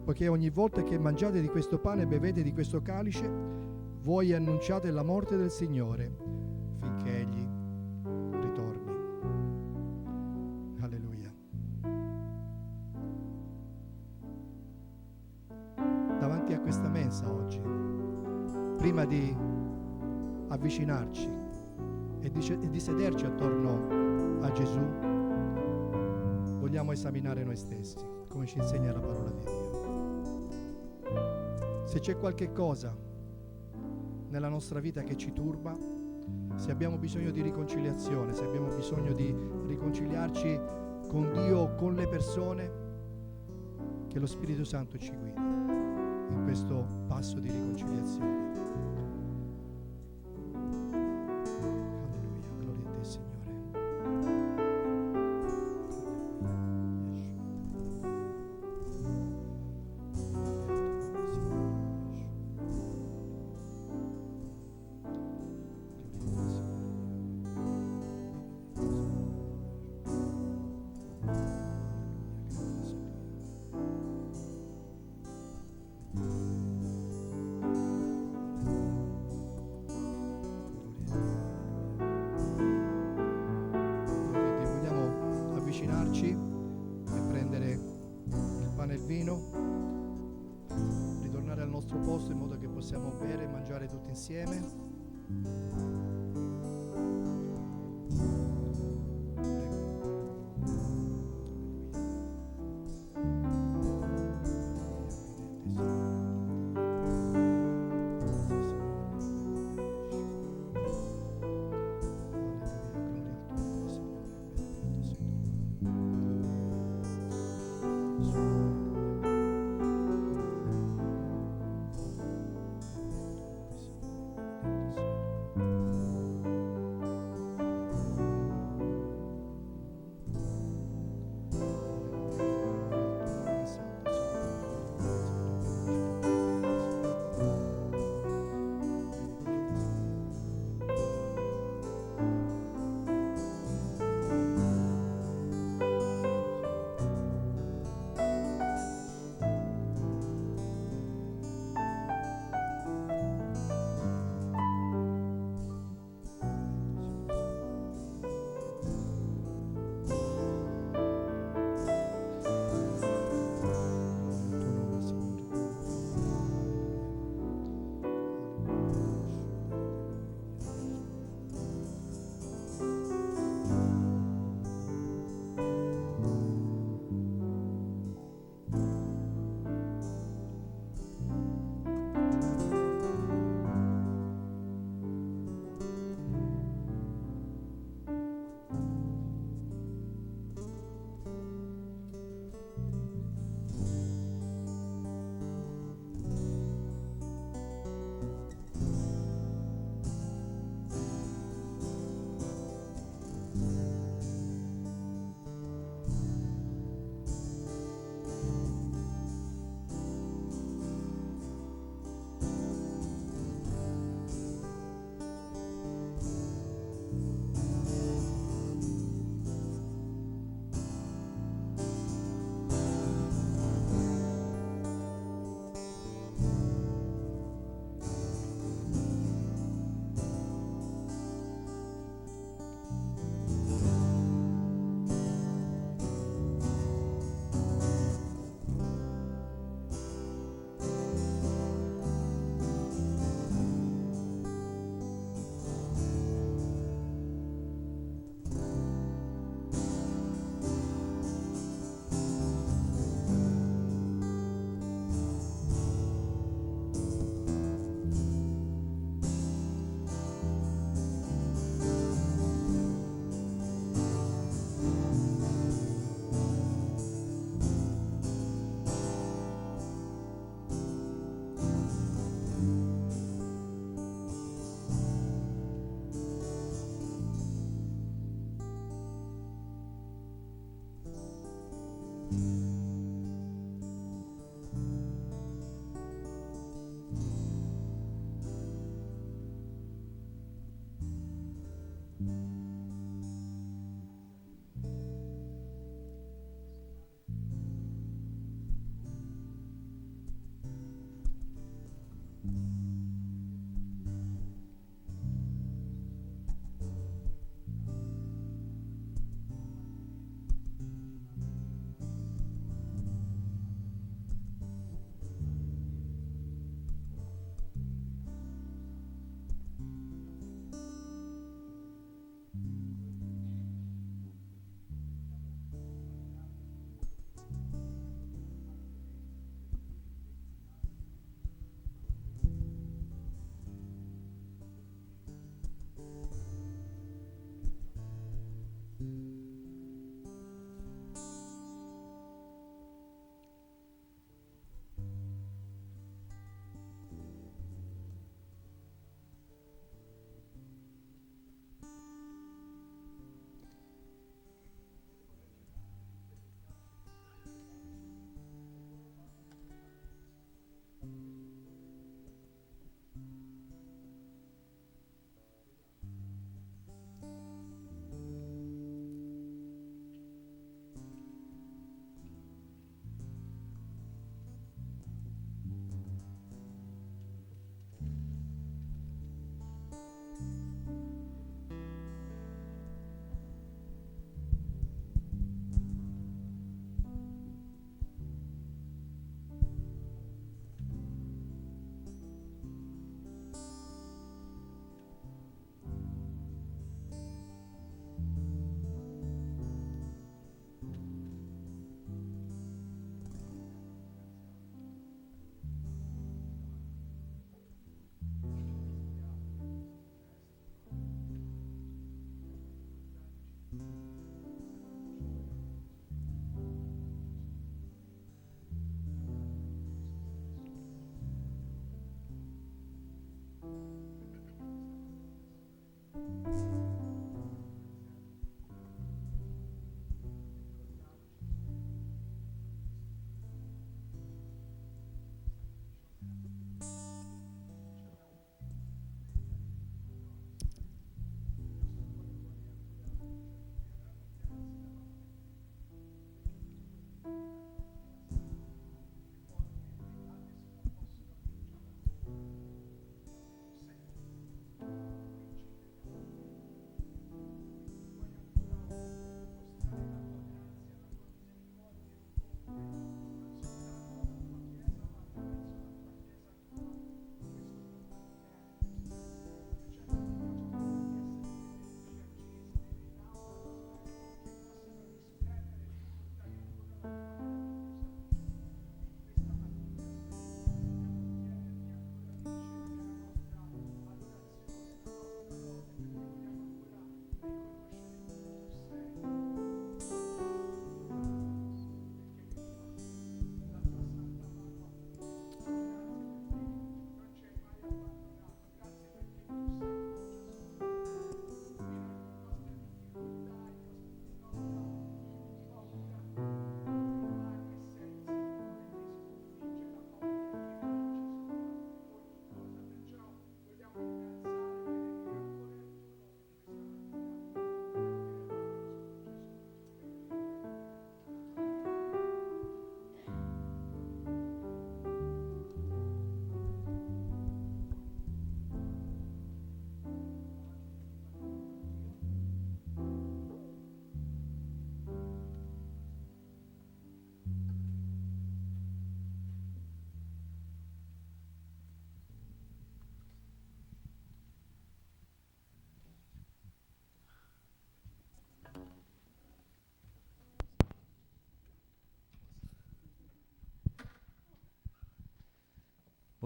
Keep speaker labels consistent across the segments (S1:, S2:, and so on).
S1: poiché ogni volta che mangiate di questo pane e bevete di questo calice, voi annunciate la morte del Signore finché Egli ritorni. Alleluia. Davanti a questa mensa oggi, prima di avvicinarci e di sederci attorno a Gesù, vogliamo esaminare noi stessi, come ci insegna la parola di Dio. Se c'è qualche cosa nella nostra vita che ci turba, se abbiamo bisogno di riconciliazione, se abbiamo bisogno di riconciliarci con Dio, con le persone, che lo Spirito Santo ci guidi in questo passo di riconciliazione. Alleluia, gloria a te, Signore. Avvicinarci e prendere il pane e il vino, ritornare al nostro posto in modo che possiamo bere e mangiare tutti insieme.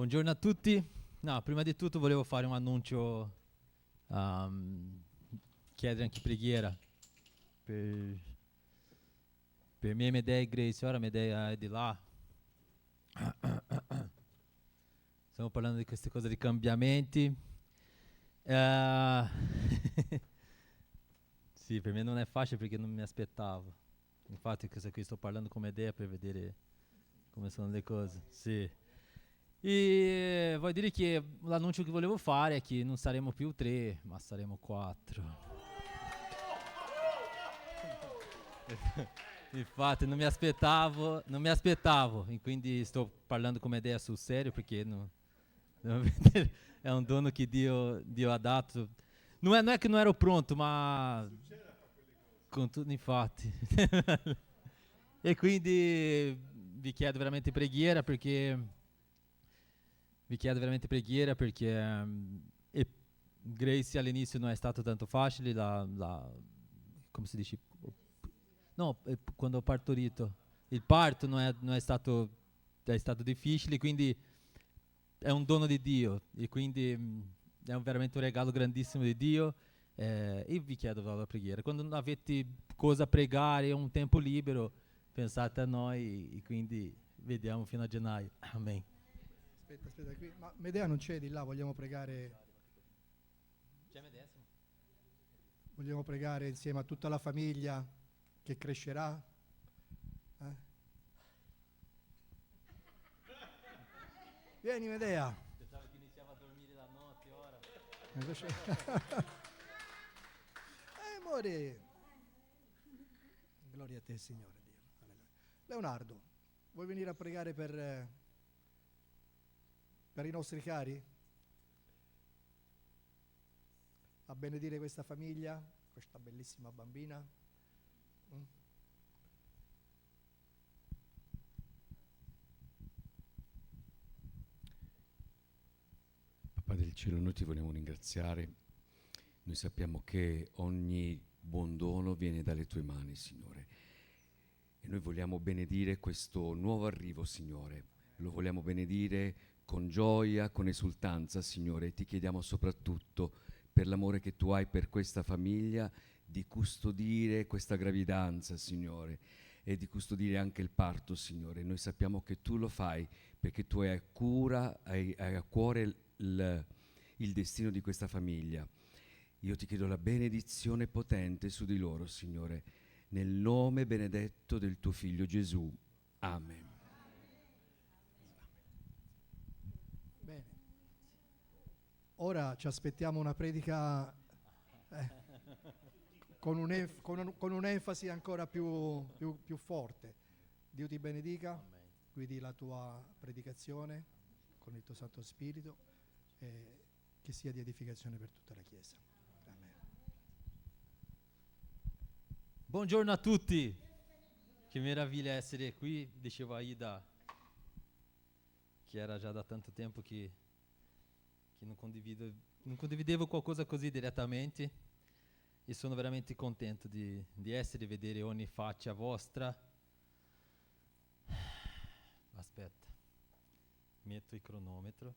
S2: Buongiorno a tutti. No, prima di tutto volevo fare un annuncio, chiedere anche preghiera per, per me e Medea e Grace. Ora Medea è di là. Stiamo parlando di queste cose di cambiamenti. Sì, per me non è facile perché non mi aspettavo. Infatti questo qui sto parlando con Medea per vedere come sono le cose. Sì. E voglio dire che l'annuncio che volevo fare è che non saremo più 3, ma saremo 4. Infatti non mi aspettavo, e quindi sto parlando come idea sul serio perché è un dono che Dio ha dato. Non è che non ero pronto, ma con tutto, infatti. E quindi vi chiedo veramente preghiera perché e Grace all'inizio non è stato tanto facile, come si dice? No, quando ho partorito. Il parto non è stato difficile, quindi è un dono di Dio e quindi è veramente un regalo grandissimo di Dio. E vi chiedo la preghiera. Quando non avete cosa pregare, un tempo libero, pensate a noi e quindi vediamo fino a gennaio. Amen.
S1: Aspetta, qui. Ma Medea non c'è di là, vogliamo pregare.
S2: C'è Medea?
S1: Vogliamo pregare insieme a tutta la famiglia che crescerà. Vieni Medea.
S2: Pensavo che iniziava a dormire la notte ora.
S1: Invece... amore. Gloria a te Signore Dio. Leonardo, vuoi venire a pregare per i nostri cari? A benedire questa famiglia, questa bellissima bambina.
S3: Papà del cielo, noi ti vogliamo ringraziare. Noi sappiamo che ogni buon dono viene dalle tue mani, Signore. E noi vogliamo benedire questo nuovo arrivo, Signore. Lo vogliamo benedire con gioia, con esultanza, Signore. E ti chiediamo soprattutto, per l'amore che tu hai per questa famiglia, di custodire questa gravidanza, Signore, e di custodire anche il parto, Signore. Noi sappiamo che tu lo fai perché tu hai a cuore il destino di questa famiglia. Io ti chiedo la benedizione potente su di loro, Signore, nel nome benedetto del tuo Figlio Gesù. Amen.
S1: Bene. Ora ci aspettiamo una predica con un'enfasi ancora più forte. Dio ti benedica, guidi la tua predicazione con il tuo Santo Spirito, che sia di edificazione per tutta la Chiesa. Amen.
S2: Buongiorno a tutti, che meraviglia essere qui. Dicevo a Ida che era già da tanto tempo che non condividevo qualcosa così direttamente e sono veramente contento di essere e vedere ogni faccia vostra. Aspetta, metto il cronometro.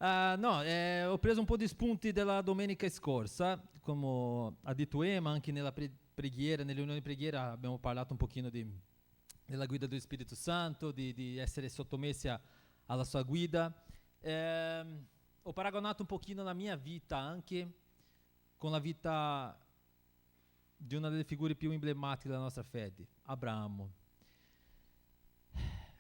S2: Ho preso un po' di spunti della domenica scorsa, come ha detto Emma, anche nella preghiera, nelle riunioni di preghiera abbiamo parlato un pochino della guida dello Spirito Santo, di essere sottomessi alla sua guida. Ho paragonato un pochino la mia vita anche con la vita di una delle figure più emblematiche della nostra fede, Abramo.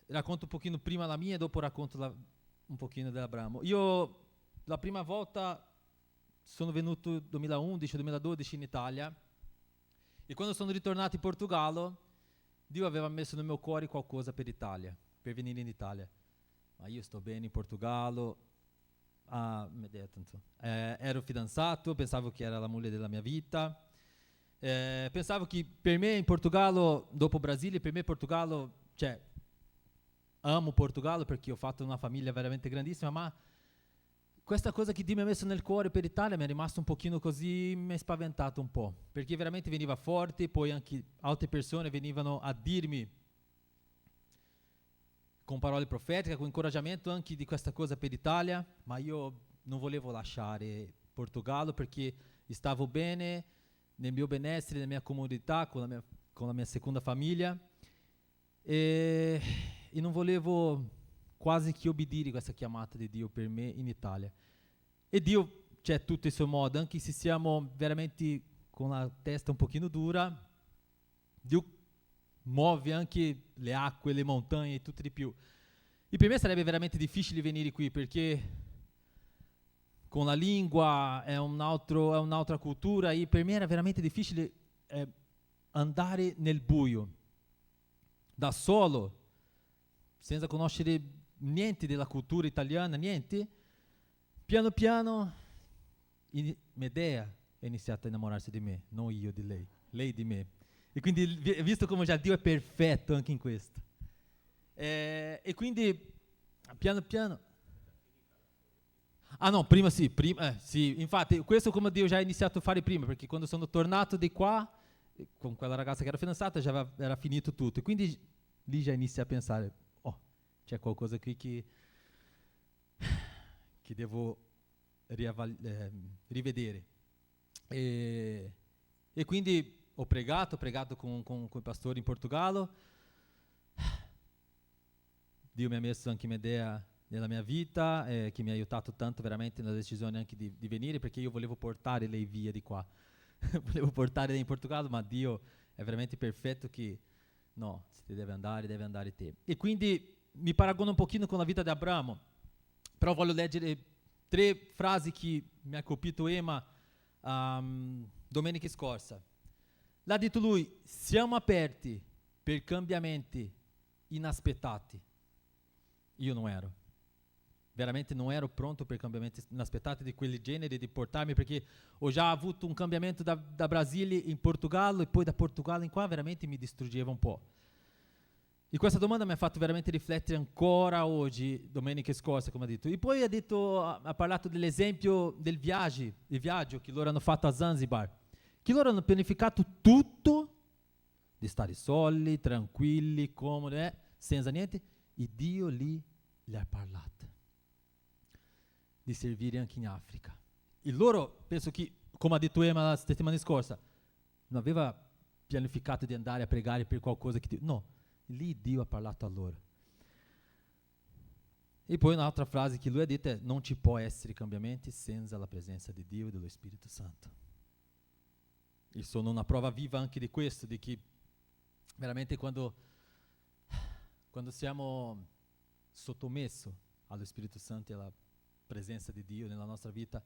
S2: Racconto un pochino prima la mia e dopo racconto un pochino di Abramo. Io la prima volta sono venuto 2011-2012 in Italia e quando sono ritornato in Portogallo Dio aveva messo nel mio cuore qualcosa per l'Italia, per venire in Italia. Ma io sto bene in Portogallo, ero fidanzato, pensavo che era la moglie della mia vita, pensavo che per me in Portogallo, dopo Brasile, per me Portogallo, amo Portogallo perché ho fatto una famiglia veramente grandissima, ma questa cosa che Dio mi ha messo nel cuore per l'Italia mi è rimasto un pochino così, mi è spaventato un po', perché veramente veniva forte, poi anche altre persone venivano a dirmi con parole profetiche, con incoraggiamento anche di questa cosa per l'Italia, ma io non volevo lasciare Portogallo perché stavo bene nel mio benessere, nella mia comodità, con la mia seconda famiglia e non volevo quasi che obbedire questa chiamata di Dio per me in Italia. E Dio c'è tutto il suo modo, anche se siamo veramente con la testa un pochino dura, Dio muove anche le acque, le montagne e tutto di più. E per me sarebbe veramente difficile venire qui perché con la lingua è un'altra cultura e per me era veramente difficile andare nel buio, da solo, senza conoscere niente della cultura italiana, niente. Piano piano Medea è iniziata a innamorarsi di me, non io di lei di me. E quindi visto come già Dio è perfetto anche in questo. E quindi piano piano... Ah no, prima sì, infatti questo come Dio già ha iniziato a fare prima, perché quando sono tornato di qua, con quella ragazza che era fidanzata, già era finito tutto. E quindi lì già inizia a pensare, oh, c'è qualcosa qui che devo rivedere. E quindi ho pregato con i pastori in Portogallo. Dio mi ha messo anche un'idea nella mia vita che mi ha aiutato tanto veramente nella decisione anche di venire, perché io volevo portare lei via di qua. Volevo portare lei in Portogallo, ma Dio è veramente perfetto che no, se te deve andare te. E quindi mi paragono un pochino con la vita di Abramo, però voglio leggere 3 frasi che mi ha colpito Emma domenica scorsa. L'ha detto lui: siamo aperti per cambiamenti inaspettati. Io non ero. Veramente non ero pronto per cambiamenti inaspettati di quel genere, di portarmi, perché ho già avuto un cambiamento da Brasile in Portogallo e poi da Portogallo in qua, veramente mi distruggeva un po'. E questa domanda mi ha fatto veramente riflettere ancora oggi, domenica scorsa, come ha detto. E poi ha parlato dell'esempio del viaggio che loro hanno fatto a Zanzibar, che loro hanno pianificato tutto, di stare soli, tranquilli, comodi, senza niente, e Dio lì gli ha parlato di servire anche in Africa. E loro, penso che, come ha detto Emma la settimana scorsa, non aveva pianificato di andare a pregare per qualcosa che... No, lì Dio ha parlato a loro. E poi un'altra frase che lui ha detto è: non ci può essere cambiamenti senza la presenza di Dio e dello Spirito Santo. E sono una prova viva anche di questo, di che veramente quando siamo sottomessi allo Spirito Santo e alla presenza di Dio nella nostra vita,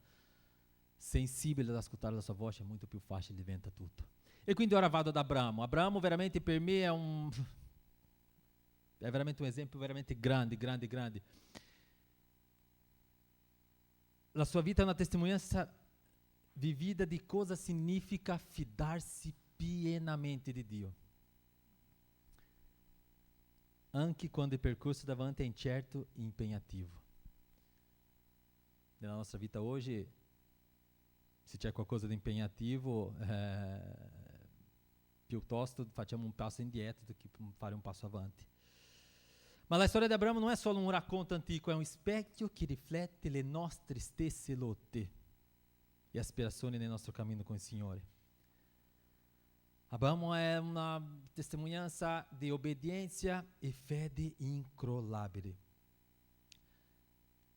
S2: sensibile ad ascoltare la sua voce, è molto più facile, diventa tutto. E quindi ora vado ad Abramo. Abramo veramente per me è veramente un esempio veramente grande. La sua vita è una testimonianza vivida di cosa significa fidarsi pienamente di Dio, anche quando il percorso davanti è incerto e impegnativo. Nella nostra vita oggi, se c'è qualcosa di impegnativo, piuttosto facciamo un passo indietro do che fare un passo avanti. Ma la storia di Abramo non è solo un racconto antico, è un specchio che riflette le nostre stesse lotte e aspirazioni nel nostro cammino con il Signore. Abramo è una testimonianza di obbedienza e fede incrollabile.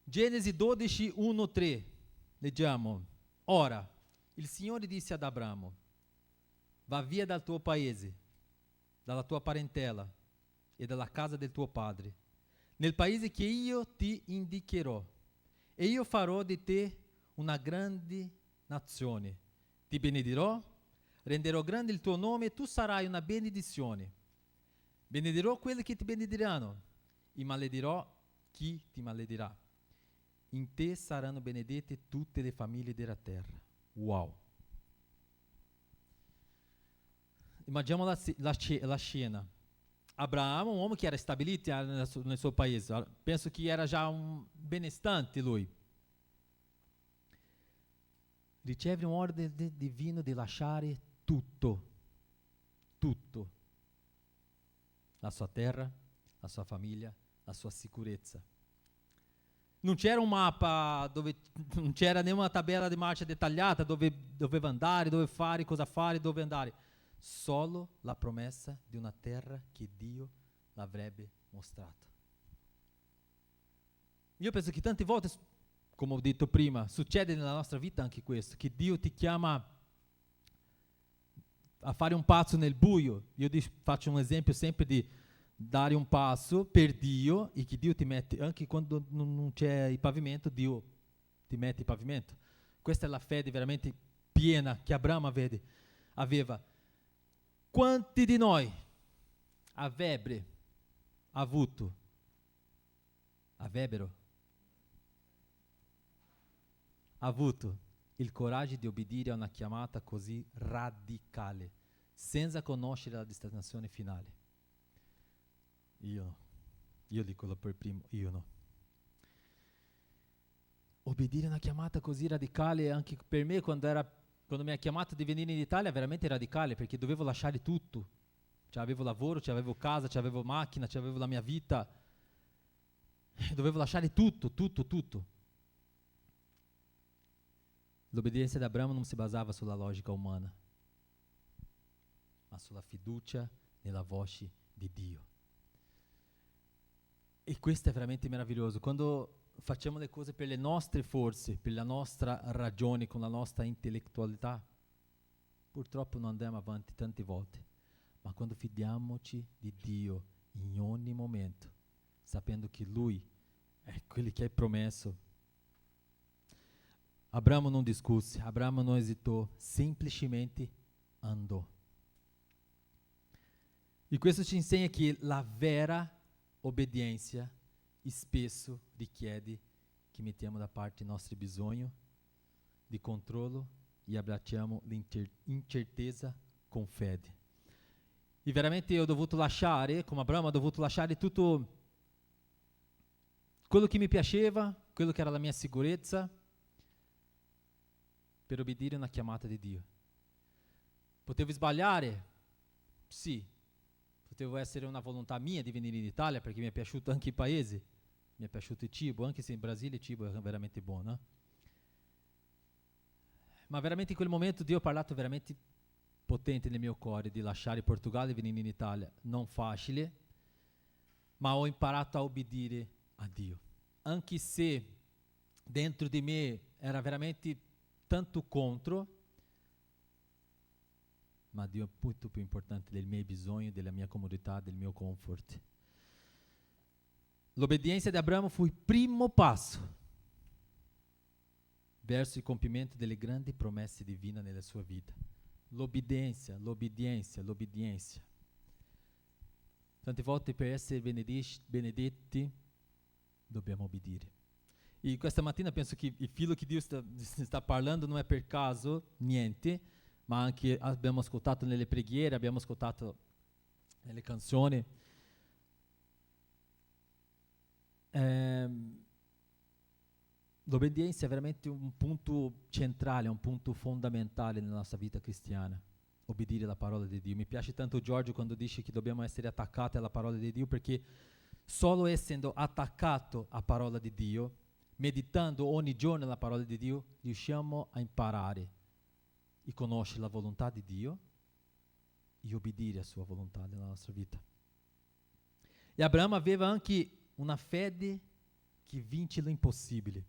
S2: Genesi 12, 1-3, leggiamo. Ora, il Signore disse ad Abramo: va via dal tuo paese, dalla tua parentela e dalla casa del tuo padre, nel paese che io ti indicherò, e io farò di te una grande nazione. Ti benedirò, renderò grande il tuo nome e tu sarai una benedizione. Benedirò quelli che ti benediranno e maledirò chi ti maledirà. In te saranno benedette tutte le famiglie della terra. Wow! Immaginiamo la scena. Abramo, un uomo che era stabilito nel suo paese, penso che era già un benestante lui. Riceve un ordine divino di lasciare tutto. La sua terra, la sua famiglia, la sua sicurezza. Non c'era un mappa dove non c'era nenhuma tabella di marcia dettagliata dove doveva andare, dove fare, cosa fare, dove andare. Solo la promessa di una terra che Dio l'avrebbe mostrato. Io penso che tante volte, come ho detto prima, succede nella nostra vita anche questo, che Dio ti chiama a fare un passo nel buio. Io faccio un esempio sempre di dare un passo per Dio e che Dio ti mette, anche quando non c'è il pavimento, Dio ti mette il pavimento. Questa è la fede veramente piena che Abramo aveva. Quanti di noi avrebbero avuto il coraggio di obbedire a una chiamata così radicale, senza conoscere la destinazione finale? Io dico per primo, io no. Obbedire a una chiamata così radicale anche per me quando mi ha chiamato di venire in Italia, veramente radicale, perché dovevo lasciare tutto. Avevo lavoro, avevo casa, avevo macchina, avevo la mia vita. Dovevo lasciare tutto. L'obbedienza di Abramo non si basava sulla logica umana, ma sulla fiducia nella voce di Dio. E questo è veramente meraviglioso. Quando facciamo le cose per le nostre forze, per la nostra ragione, con la nostra intellettualità, purtroppo non andiamo avanti tante volte. Ma quando fidiamoci di Dio in ogni momento, sapendo che Lui è quello che è promesso. Abramo non discusse, Abramo non esitò, semplicemente andò. E questo ci insegna che la vera obbedienza spesso richiede che mettiamo da parte i nostri bisogni di controllo e abbracciamo l'incertezza con fede. E veramente io ho dovuto lasciare, come Abramo ho dovuto lasciare tutto quello che mi piaceva, quello che era la mia sicurezza, per obbedire a una chiamata di Dio. Potevo sbagliare? Sì. Potevo essere una volontà mia di venire in Italia perché mi è piaciuto anche il paese, mi è piaciuto il cibo, anche se in Brasile il cibo è veramente buono. Ma veramente in quel momento Dio ha parlato veramente potente nel mio cuore di lasciare Portogallo e venire in Italia. Non facile, ma ho imparato a obbedire a Dio. Anche se dentro di me era veramente tanto contro, ma Dio è molto più importante dei miei bisogni, della mia comodità, del mio comfort. L'obbedienza di Abramo fu il primo passo verso il compimento delle grandi promesse divine nella sua vita. L'obbedienza. Tante volte per essere benedetti dobbiamo obbedire. E questa mattina penso che il filo che Dio sta parlando non è per caso niente, ma anche abbiamo ascoltato nelle preghiere, abbiamo ascoltato nelle canzoni. L'obbedienza è veramente un punto centrale, un punto fondamentale nella nostra vita cristiana. Obbedire alla parola di Dio. Mi piace tanto Giorgio quando dice che dobbiamo essere attaccati alla parola di Dio, perché solo essendo attaccato alla parola di Dio, meditando ogni giorno la parola di Dio, riusciamo a imparare e conoscere la volontà di Dio e obbedire a sua volontà nella nostra vita. E Abramo aveva anche una fede che vince l'impossibile.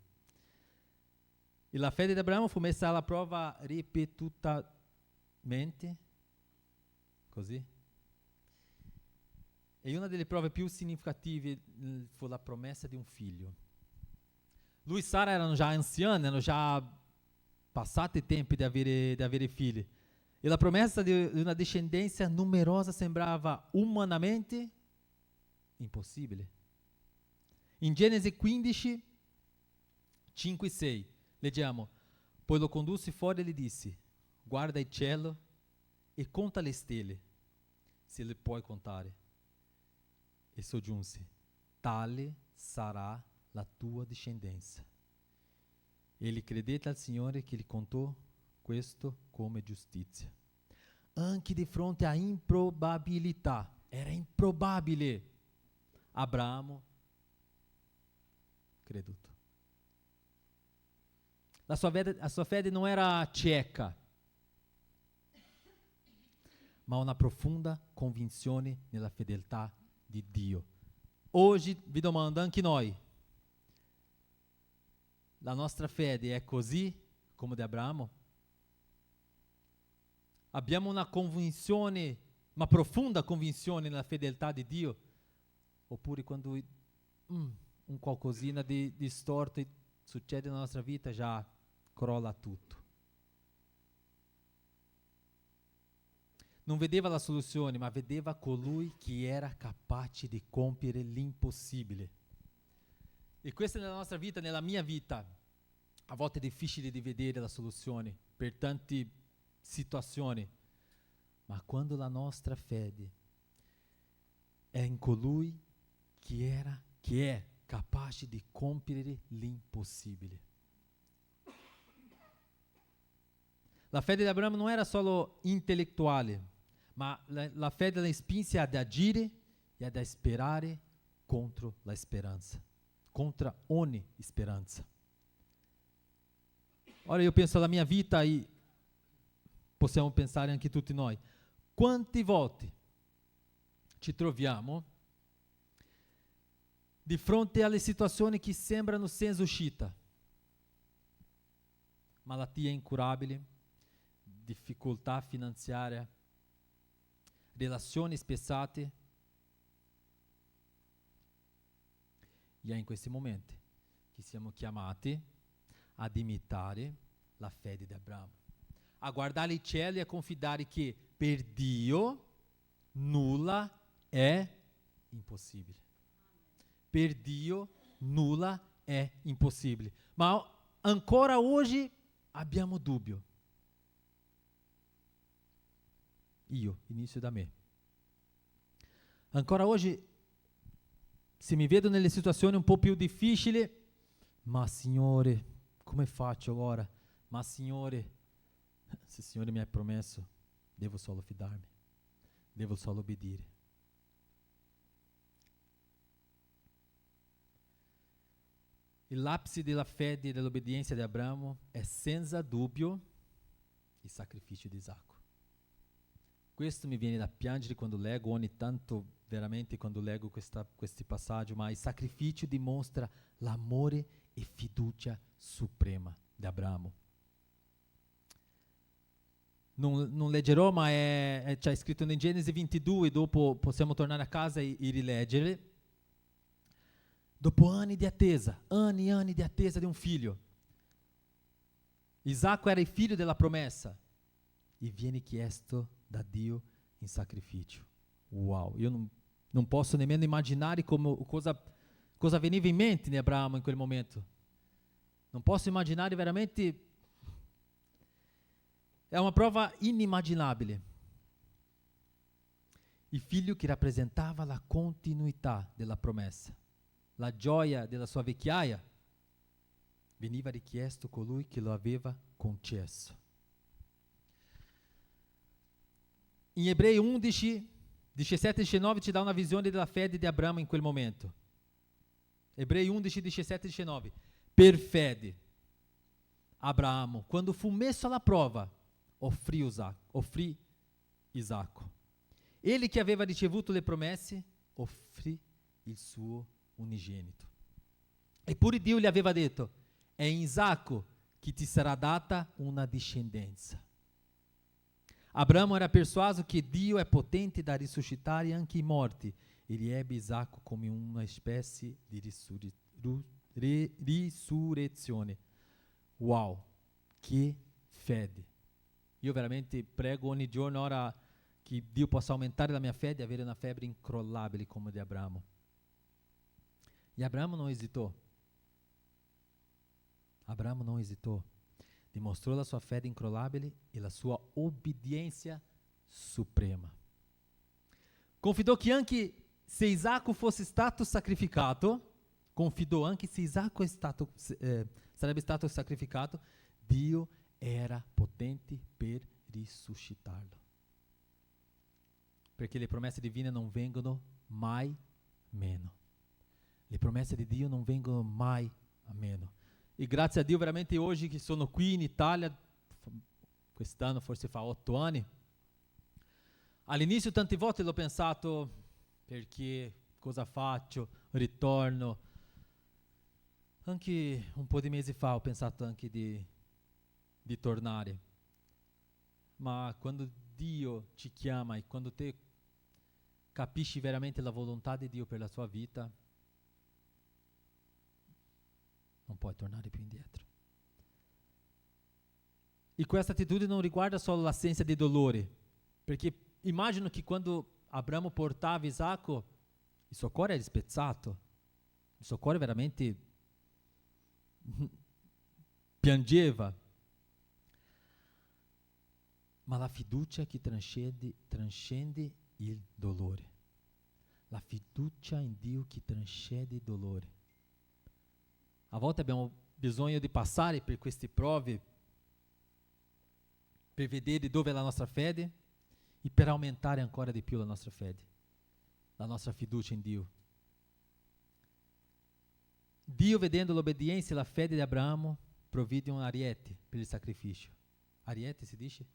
S2: E la fede di Abramo fu messa alla prova ripetutamente, così. E una delle prove più significative fu la promessa di un figlio. Lui e Sara erano già anziani, erano già passati i tempi di avere figli. E la promessa di una discendenza numerosa sembrava umanamente impossibile. In Genesi 15, 5 e 6, leggiamo: poi lo condusse fuori e gli disse: guarda il cielo e conta le stelle, se le puoi contare. E soggiunse: tale sarà la tua discendenza. Egli credette al Signore che gli contò questo come giustizia. Anche di fronte a improbabilità, era improbabile, Abramo creduto. A sua fede non era cieca, ma una profonda convinzione nella fedeltà di Dio. Oggi vi domando anche noi, la nostra fede è così come di Abramo? Abbiamo una convinzione, una profonda convinzione nella fedeltà di Dio? Oppure quando un qualcosina di storto succede nella nostra vita già crolla tutto? Non vedeva la soluzione, ma vedeva colui che era capace di compiere l'impossibile. E questa nella nostra vita, nella mia vita, a volte è difficile di vedere la soluzione per tante situazioni, ma quando la nostra fede è in colui che è capace di compiere l'impossibile. La fede di Abramo non era solo intellettuale, ma la fede la spinse ad agire e ad sperare contro la speranza, contra ogni speranza. Ora io penso alla mia vita e possiamo pensare anche tutti noi. Quante volte ci troviamo di fronte alle situazioni che sembrano senza uscita? Malattia incurabile, difficoltà finanziaria, relazioni spezzate. E è in questi momenti che siamo chiamati ad imitare la fede di Abramo, a guardare i cieli e a confidare che per Dio nulla è impossibile. Per Dio nulla è impossibile. Ma ancora oggi abbiamo dubbio. Io, inizio da me. Ancora oggi, se mi vedo nelle situazioni un po' più difficili, ma Signore, come faccio ora? Ma Signore, se il Signore mi ha promesso, devo solo fidarmi, devo solo obbedire. Il l'ápice della fede e dell'obbedienza di Abramo è senza dubbio il sacrificio di Isacco. Questo mi viene da piangere quando leggo ogni tanto, veramente quando leggo questi passaggi, ma il sacrificio dimostra l'amore e fiducia suprema di Abramo. Non leggerò, ma c'è scritto in Genesi 22, dopo possiamo tornare a casa e rileggere. Dopo anni di attesa di un figlio, Isacco era il figlio della promessa e viene chiesto da Dio in sacrificio. Wow, io non posso nemmeno immaginare cosa veniva in mente di Abramo in quel momento. Non posso immaginare veramente. È una prova inimmaginabile. Il figlio che rappresentava la continuità della promessa, la gioia della sua vecchiaia, veniva richiesto colui che lo aveva concesso. In Ebrei 11, 17 e 19 ci dà una visione della fede di Abramo in quel momento. Ebrei 11, 17 e 19. Per fede, Abramo, quando fu messo alla prova, offrì Isacco. Ele che aveva ricevuto le promesse, offrì il suo unigenito. Eppure Dio gli aveva detto, è in Isacco che ti sarà data una discendenza. Abramo era persuaso che Dio è potente da risuscitare anche i morti. Ele ebbe Isacco come una specie di risurrezione. Wow, che fede! Io veramente prego ogni giorno ora che Dio possa aumentare la mia fede e avere una fede incrollabile come di Abramo. E Abramo non esitou. Abramo non esitou. Dimostrou la sua fede incrollabile e la sua obbedienza suprema. Confidou que anche se Isacco fosse stato sacrificato, sarebbe stato sacrificato, Dio era potente per risuscitarlo. Perché le promesse divine non vengono mai meno. Le promesse di Dio non vengono mai Ameno. E grazie a Dio veramente oggi che sono qui in Italia, quest'anno forse fa 8 anni, all'inizio tante volte l'ho pensato, perché cosa faccio, ritorno. Anche un po' di mesi fa ho pensato anche di tornare. Ma quando Dio ci chiama e quando te capisci veramente la volontà di Dio per la tua vita, non puoi tornare più indietro. E questa attitudine non riguarda solo l'assenza di dolore, perché immagino che quando Abramo portava Isacco, il suo cuore era spezzato, il suo cuore veramente piangeva. Ma la fiducia che transcende il dolore. La fiducia in Dio che transcende il dolore. A volte abbiamo bisogno di passare per queste prove per vedere dove è la nostra fede e per aumentare ancora di più la nostra fede, la nostra fiducia in Dio. Dio, vedendo l'obbedienza e la fede di Abramo, provvide un ariete per il sacrificio. Ariete si dice?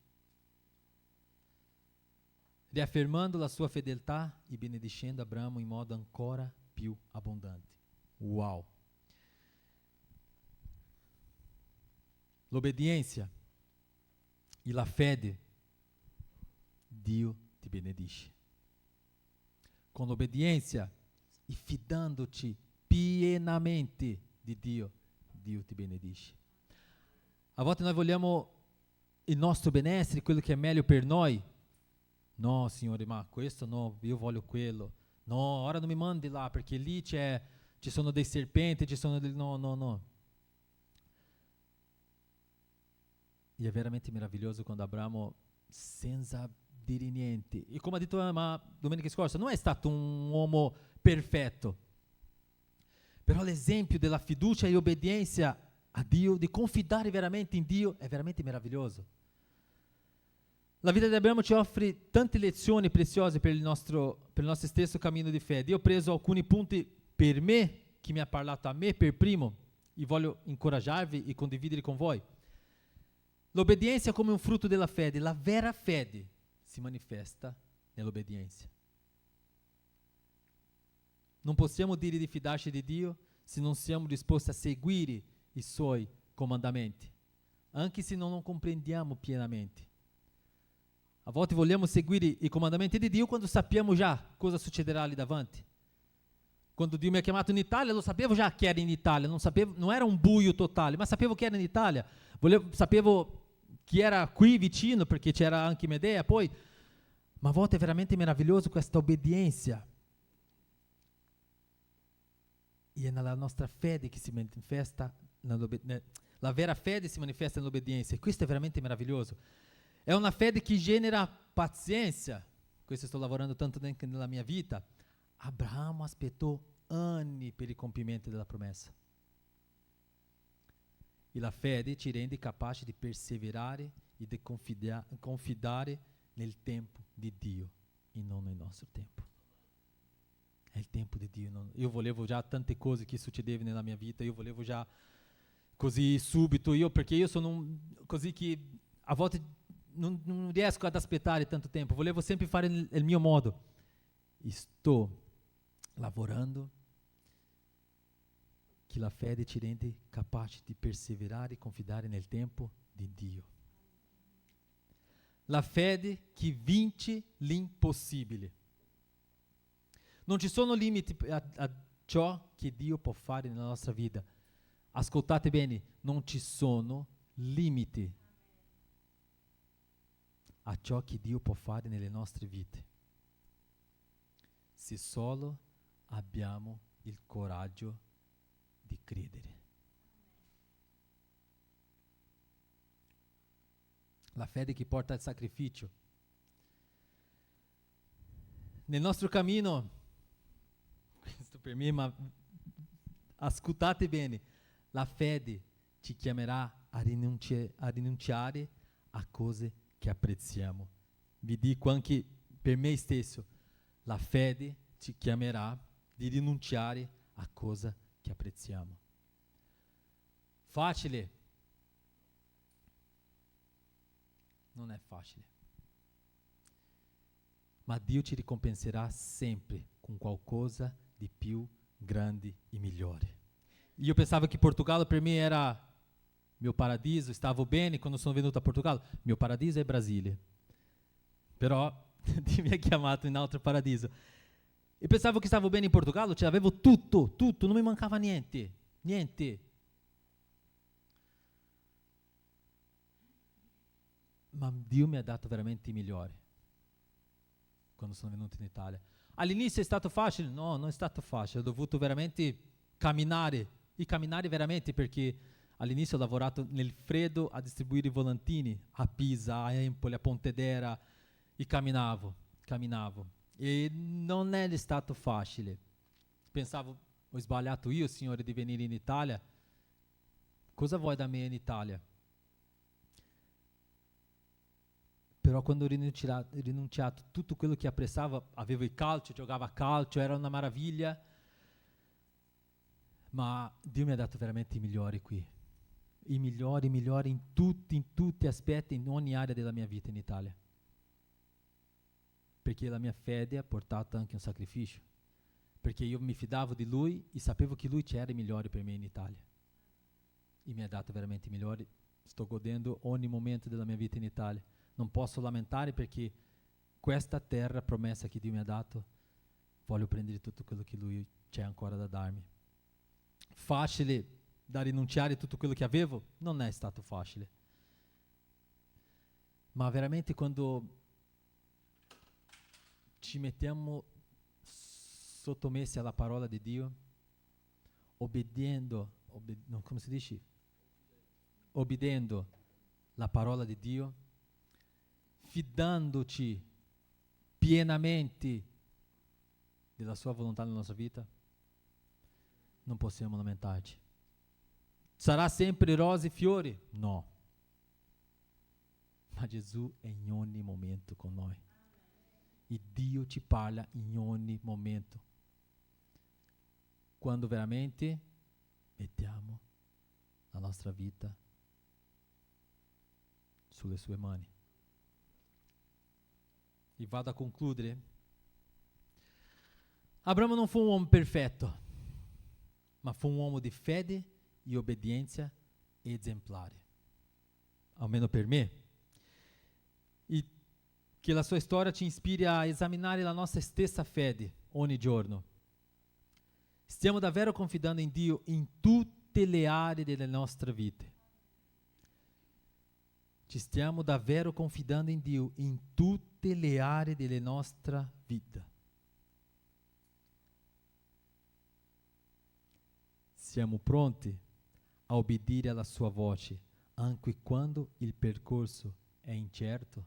S2: Riaffermando la sua fedeltà e benedicendo Abramo in modo ancora più abbondante. Uau! L'obbedienza e la fede, Dio ti benedice. Con l'obbedienza e fidandoti pienamente di Dio, Dio ti benedice. A volte noi vogliamo il nostro benessere, quello che è meglio per noi. No, Signore, ma questo no, io voglio quello. No, ora non mi mandi là, perché lì ci sono dei serpenti, ci sono dei... No, no, no. E è veramente meraviglioso quando Abramo, senza dire niente, e come ha detto ma domenica scorsa, non è stato un uomo perfetto, però l'esempio della fiducia e obbedienza a Dio, di confidare veramente in Dio, è veramente meraviglioso. La vita di Abramo ci offre tante lezioni preziose per il nostro stesso cammino di fede. Io ho preso alcuni punti per me, che mi ha parlato a me per primo, e voglio incoraggiarvi e condividere con voi. L'obbedienza è come un frutto della fede. La vera fede si manifesta nell'obbedienza. Non possiamo dire di fidarci di Dio se non siamo disposti a seguire i suoi comandamenti, anche se non comprendiamo pienamente. A volte vogliamo seguire i comandamenti di Dio quando sappiamo già cosa succederà lì davanti. Quando Dio mi ha chiamato in Italia, lo sapevo già che era in Italia, non era un buio totale, ma sapevo che era in Italia. Sapevo che era qui vicino, perché c'era anche Medea, poi, ma a volte è veramente meraviglioso questa obbedienza. E è nella nostra fede che si manifesta, la vera fede si manifesta nell'obbedienza, e questo è veramente meraviglioso. È una fede che genera pazienza. Questo sto lavorando tanto nella mia vita. Abramo aspettò anni per il compimento della promessa. E la fede ci rende capaci di perseverare e di confidare nel tempo di Dio e non nel nostro tempo. È il tempo di Dio. Io volevo già tante cose che succedevano nella mia vita, io volevo già così subito, perché io sono così che a volte non riesco ad aspettare tanto tempo, volevo sempre fare il mio modo. E sto lavorando che la fede ci rende capaci di perseverare e confidare nel tempo di Dio. La fede che vince l'impossibile. Non ci sono limiti a ciò che Dio può fare nella nostra vita. Ascoltate bene, non ci sono limiti a ciò che Dio può fare nelle nostre vite, se solo abbiamo il coraggio di credere. La fede che porta al sacrificio. Nel nostro cammino, questo per me, ma ascoltate bene, la fede ci chiamerà a rinunciare a cose che apprezziamo. Vi dico anche per me stesso, la fede ci chiamerà di rinunciare a cose che apprezziamo. facile? Non è facile. Ma Dio ci ricompenserà sempre con qualcosa di più grande e migliore. Io pensavo che Portogallo per me era mio paradiso, stavo bene quando sono venuto a Portogallo. Mio paradiso è Brasile. Però Dio mi ha chiamato in altro paradiso. E pensavo che stavo bene in Portogallo, cioè avevo tutto, non mi mancava niente, niente. Ma Dio mi ha dato veramente i migliori quando sono venuto in Italia. All'inizio è stato facile? No, non è stato facile, ho dovuto veramente camminare, e camminare veramente, perché all'inizio ho lavorato nel freddo a distribuire i volantini a Pisa, a Empoli, a Pontedera, e camminavo. E non è stato facile. Pensavo, ho sbagliato io, Signore, di venire in Italia. Cosa vuoi da me in Italia? Però quando ho rinunciato tutto quello che apprezzavo, avevo il calcio, giocavo a calcio, era una meraviglia, ma Dio mi ha dato veramente i migliori qui, i migliori in tutti gli aspetti, in ogni area della mia vita in Italia, perché la mia fede ha portato anche un sacrificio, perché io mi fidavo di Lui e sapevo che Lui c'era i migliori per me in Italia, e mi ha dato veramente i migliori. Sto godendo ogni momento della mia vita in Italia. Non posso lamentare, perché questa terra promessa che Dio mi ha dato, voglio prendere tutto quello che Lui c'è ancora da darmi. Facile da rinunciare a tutto quello che avevo? Non è stato facile. Ma veramente quando ci mettiamo sottomessi alla parola di Dio, obbedendo la parola di Dio, fidandoci pienamente della sua volontà nella nostra vita, non possiamo lamentarci. Sarà sempre rose e fiori? No. Ma Gesù è in ogni momento con noi. E Dio ci parla in ogni momento. Quando veramente mettiamo la nostra vita sulle sue mani. E vado a concludere. Abramo non fu un uomo perfetto, ma fu un uomo di fede e obbedienza esemplare, almeno per me. E che la sua storia ci ispiri a esaminare la nostra stessa fede ogni giorno. Stiamo davvero confidando in Dio in tutte le aree delle nostre vite. Ci stiamo davvero confidando in Dio in tutte le aree della nostra vita. Siamo pronti a obbedire alla sua voce, anche quando il percorso è incerto?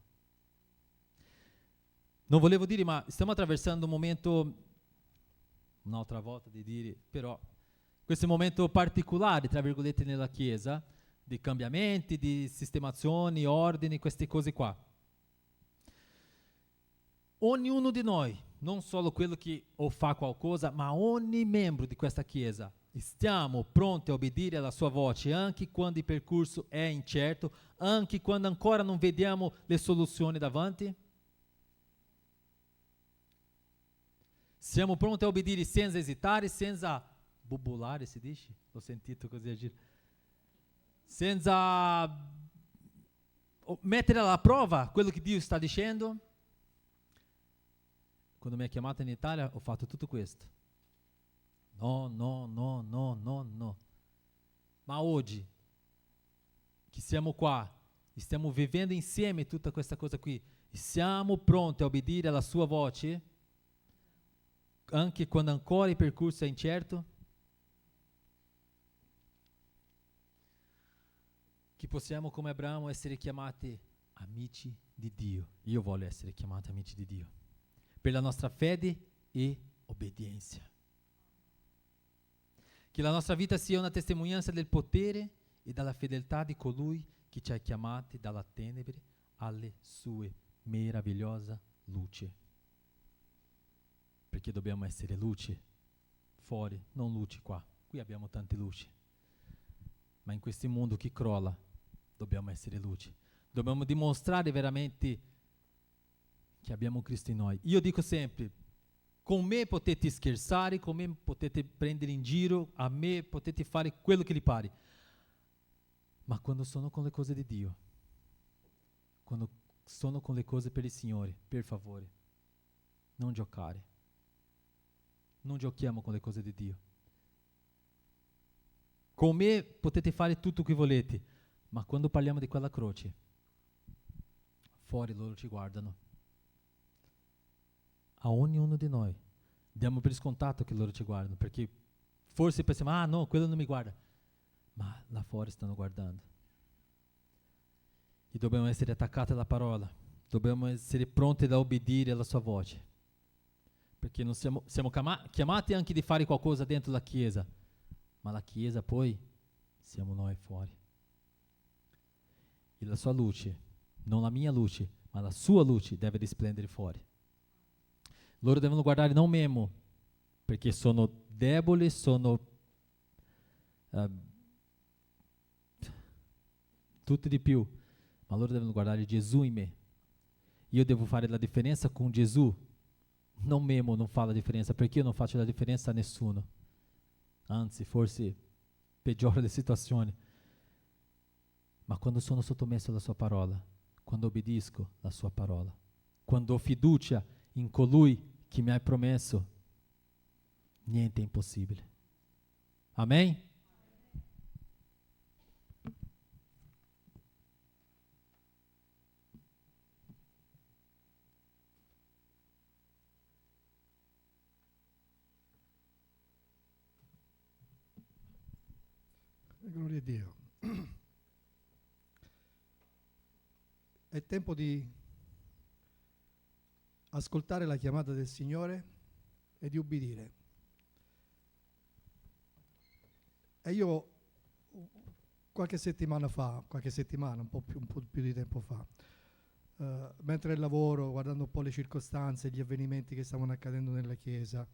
S2: Non volevo dire, ma stiamo attraversando un momento, un'altra volta di dire, però, questo momento particolare, tra virgolette, nella Chiesa, di cambiamenti, di sistemazioni, ordini, queste cose qua. Ognuno di noi, non solo quello che o fa qualcosa, ma ogni membro di questa Chiesa, stiamo pronti a obbedire alla sua voce, anche quando il percorso è incerto, anche quando ancora non vediamo le soluzioni davanti? Siamo pronti a obbedire senza esitare, senza bubulare, si dice? L'ho sentito così agire. Senza mettere alla prova quello che Dio sta dicendo. Quando mi ha chiamato in Italia ho fatto tutto questo. No. Ma oggi, che siamo qua, e stiamo vivendo insieme tutta questa cosa qui, e siamo pronti a obbedire alla sua voce, anche quando ancora il percorso è incerto? Che possiamo, come Abramo, essere chiamati amici di Dio. Io voglio essere chiamato amici di Dio, per la nostra fede e obbedienza. Che la nostra vita sia una testimonianza del potere e della fedeltà di colui che ci ha chiamati dalla tenebre alle sue meravigliosa luce. Perché dobbiamo essere luce fuori, non luce qua. Qui abbiamo tante luci. Ma in questo mondo che crolla, dobbiamo essere luce. Dobbiamo dimostrare veramente che abbiamo Cristo in noi. Io dico sempre, con me potete scherzare, con me potete prendere in giro, a me potete fare quello che vi pare. Ma quando sono con le cose di Dio, quando sono con le cose per il Signore, per favore, non giocare. Non giochiamo con le cose di Dio. Con me potete fare tutto o che volete, ma quando parliamo di quella croce, fuori loro ci guardano. A ognuno di noi diamo per scontato che loro ci guardano, perché forse pensiamo, ah no, quello non mi guarda, ma là fuori stanno guardando. E dobbiamo essere attaccati alla parola, dobbiamo essere pronti a obbedire alla sua voce, perché non siamo chiamati anche di fare qualcosa dentro la chiesa, ma la chiesa poi siamo noi fuori. E la sua luce, non la mia luce, ma la sua luce deve risplendere fuori. Loro devono guardare non me, perché sono debole, sono tutto di più, ma loro devono guardare Gesù in me. Io devo fare la differenza con Gesù, non Memo non fa la differenza, perché io non faccio la differenza a nessuno. Anzi, forse peggiora le situazioni. Ma quando sono sottomesso alla sua parola, quando obbedisco alla sua parola, quando ho fiducia in colui che mi ha promesso, niente è impossibile. Amém?
S1: Gloria a Dio. È tempo di ascoltare la chiamata del Signore e di ubbidire. E io qualche settimana, un po' più di tempo fa, mentre lavoro, guardando un po' le circostanze, gli avvenimenti che stavano accadendo nella Chiesa,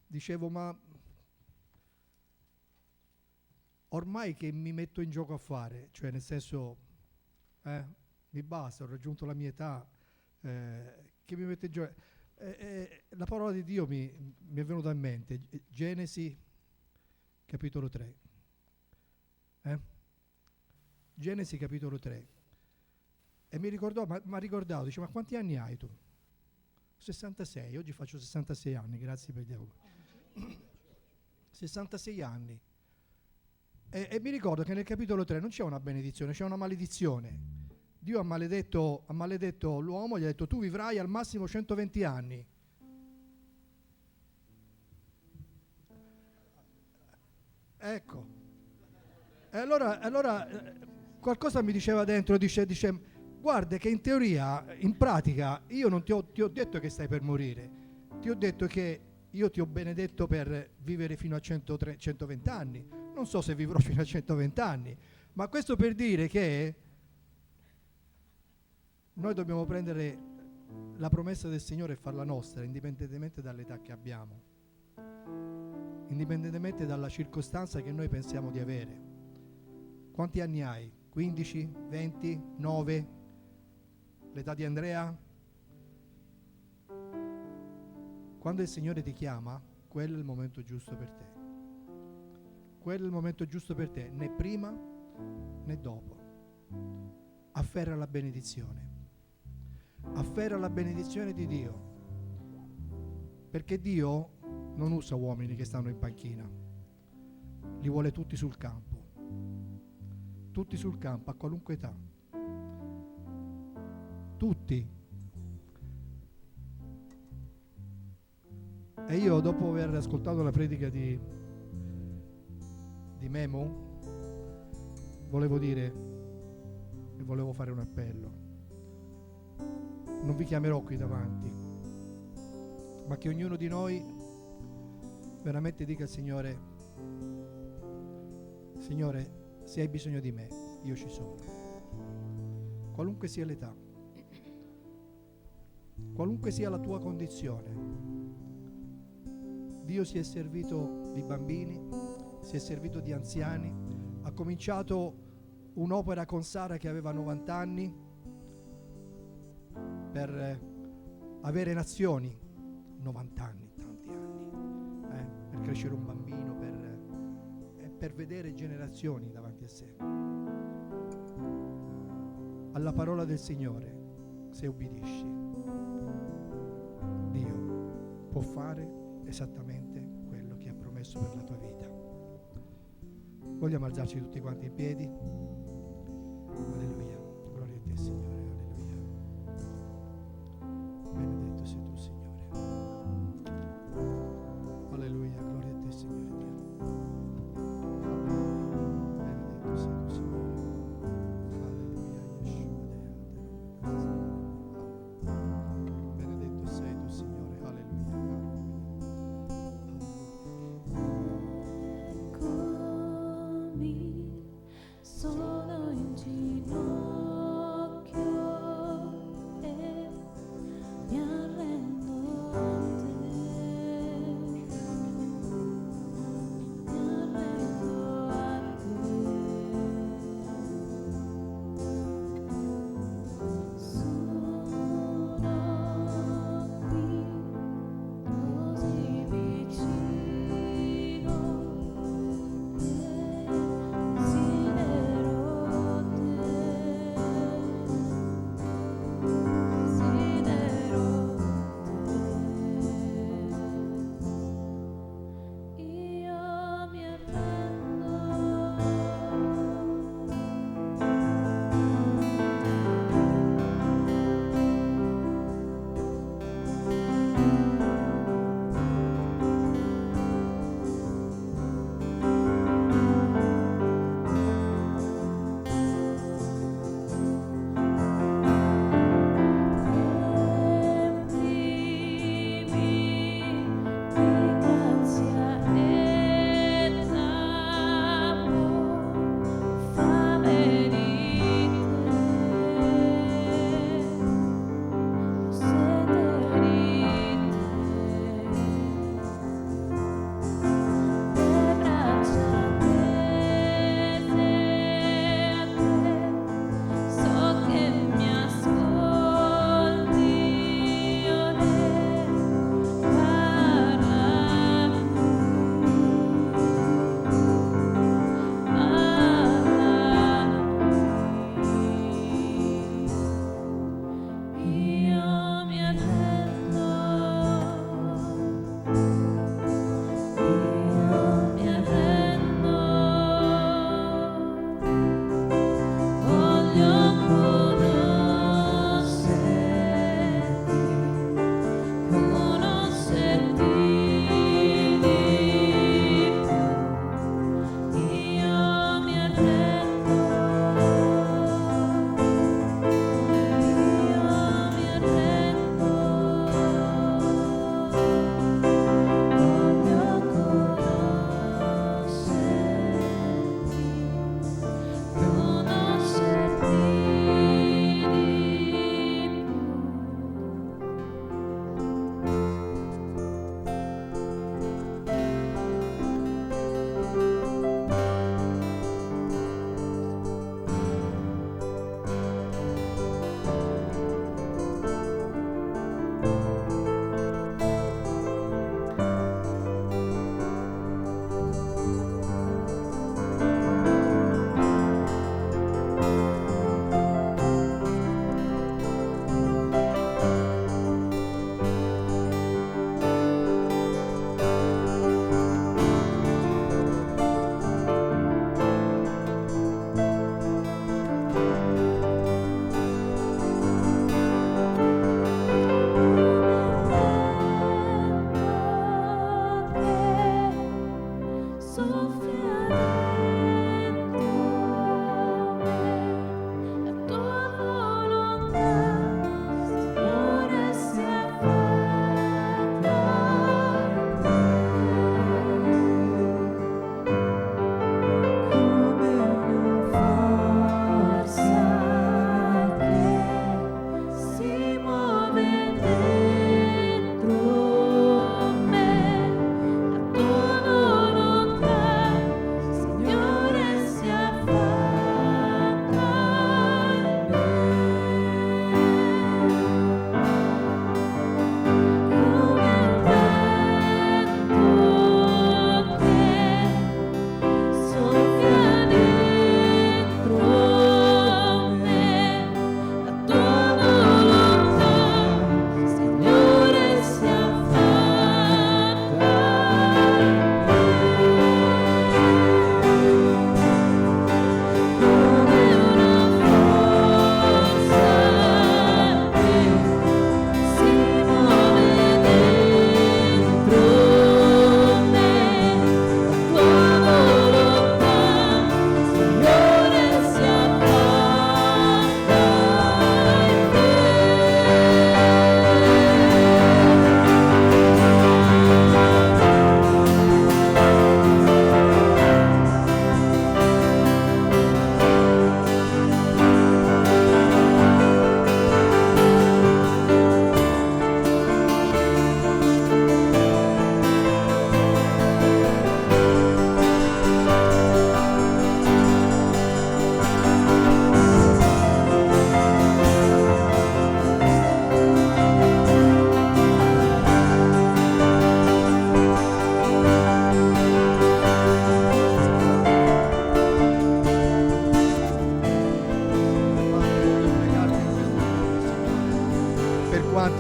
S1: dicevo, ma ormai che mi metto in gioco a fare, cioè nel senso, mi basta, ho raggiunto la mia età, che mi metto in gioco. La parola di Dio mi è venuta in mente, Genesi capitolo 3. Genesi capitolo 3. E mi ha ricordato, dice, ma quanti anni hai tu? 66, oggi faccio 66 anni, grazie per gli auguri. 66 anni. E mi ricordo che nel capitolo 3 non c'è una benedizione, c'è una maledizione. Dio ha maledetto l'uomo, gli ha detto tu vivrai al massimo 120 anni. Ecco. E allora qualcosa mi diceva dentro, dice guarda che in teoria, in pratica, io non ti ho detto che stai per morire, ti ho detto che io ti ho benedetto per vivere fino a 120 anni. Non so se vivrò fino a 120 anni, ma questo per dire che noi dobbiamo prendere la promessa del Signore e farla nostra, indipendentemente dall'età che abbiamo, indipendentemente dalla circostanza che noi pensiamo di avere. Quanti anni hai? 15? 20? 9? L'età di Andrea? Quando il Signore ti chiama, quello è il momento giusto per te. Quello è il momento giusto per te, né prima né dopo. Afferra la benedizione. Afferra la benedizione di Dio. Perché Dio non usa uomini che stanno in panchina. Li vuole tutti sul campo. Tutti sul campo, a qualunque età. Tutti. E io, dopo aver ascoltato la predica di Memo, volevo dire e volevo fare un appello. Non vi chiamerò qui davanti, ma che ognuno di noi veramente dica al Signore: Signore, se hai bisogno di me, io ci sono. Qualunque sia l'età, qualunque sia la tua condizione, Dio si è servito di bambini, si è servito di anziani, ha cominciato un'opera con Sara che aveva 90 anni per avere nazioni. 90 anni, tanti anni, per crescere un bambino, per vedere generazioni davanti a sé. Alla parola del Signore, se ubbidisci, Dio può fare esattamente quello che ha promesso per la tua vita. Vogliamo alzarci tutti quanti in piedi? Alleluia, gloria a te Signore, alleluia. Benedetto sei tu Signore. Alleluia, gloria a te Signore Dio. Alleluia, benedetto sei tu Signore. Alleluia, Yeshua, benedetto sei tu Signore, alleluia, alleluia.
S4: Eccomi sola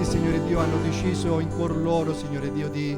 S1: Signore Dio, hanno deciso in cuor loro, Signore Dio, di